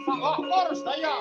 Monggo sedaya.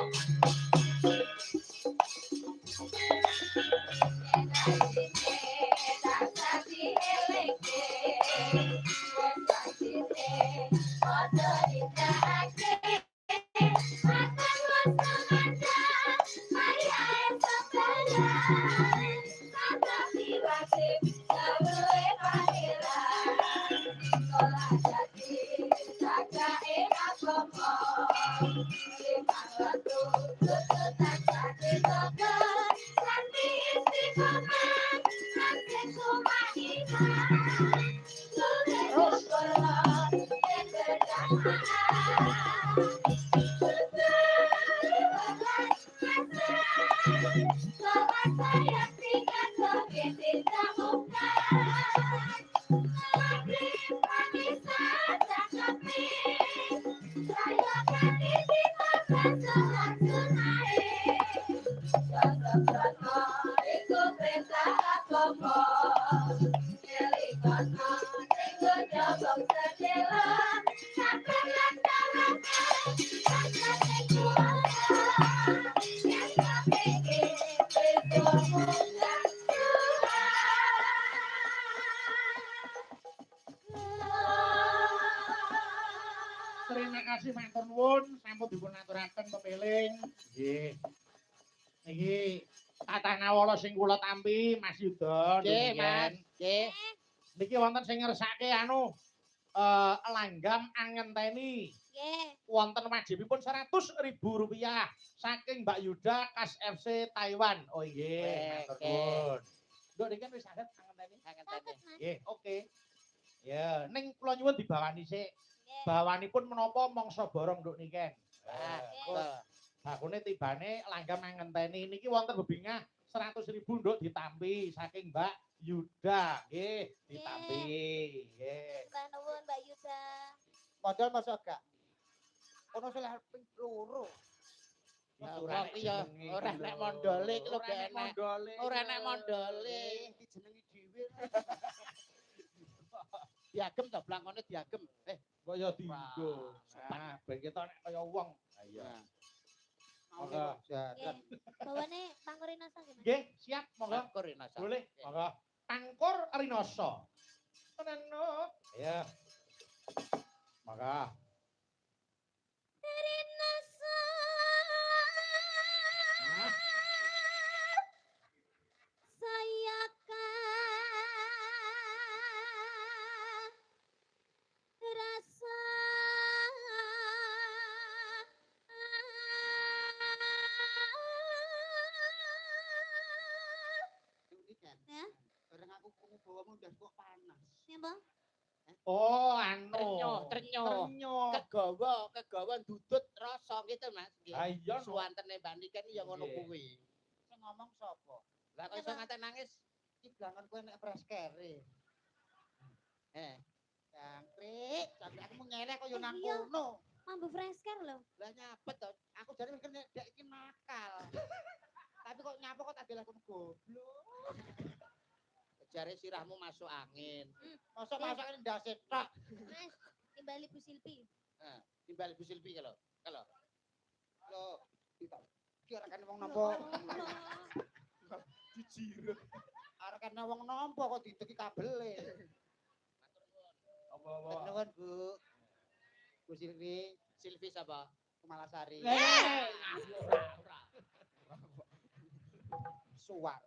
Terima kasih matur nuwun sampun dipun aturaken pepeling. Nggih. Niki kathah nawala sing kula tampi Mas Yuda. Nggih, Mas. Nggih. Niki wonten sing ngersake langgam angenteni. Nggih. Wonten wajibipun Rp100.000 saking Mbak Yuda Kas FC Taiwan. Oh nggih, matur nuwun. Nduk niki wis saged angenteni. Nggih, oke. Ya, ning kula nyuwun dibawani sik. Bawanipun menapa mangsa borong nduk niken. Bakune tibane langgam ngenteni niki wonten bebingah 100.000 nduk ditampi saking Mbak Yuda. Nggih, ditampi. Nggih. Mbak nuwun Mbak Yuda. Modal masuk gak? Ono salah ping loro. Ora iya, ora nek mondole iki lho gak enak. Ora nek mondole dijenengi dhewe. Diagem to blangkone diagem. Kaya dienggo. Nah, ben ketok nek kaya wong. Ha iya. Monggo. Bawane Pangkur Rinoso gimana? Nggih, siap, monggo. Pangkur Rinoso. Boleh, monggo. Pangkur Rinoso. Tenano. Ya. Monggo. Rinoso. Saya rasa ya orang aku bawamu udah kok panas ya bang Oh, trenyo kegawa dudut rasa gitu Mas nggih. Ha iya suwantene bandikan ya ngono kuwi. Sing ngomong sapa? Lah kok iso ngate nangis? Iki blangon kowe nek preskere. Jangkrik, aku mau ngelek kok yo nang kono. Mambu fresker lho. Lah nyapet to. Aku jare mikir nek dek iki nakal. Tapi kok nyapa kok tak delahku goblok. Jare sirahmu masuk angin. Masuk angin ndase tok. Mas, timbali Bu Silpi. Timbali Bu Silpi kalau. Lo kira kan wong napa? Dijiruk. Arek kan wong napa kok dideki kabele. Apa-apa. Nuwun Bu. Bu Silvi sapa? Kumalasari. Ora. Suwar.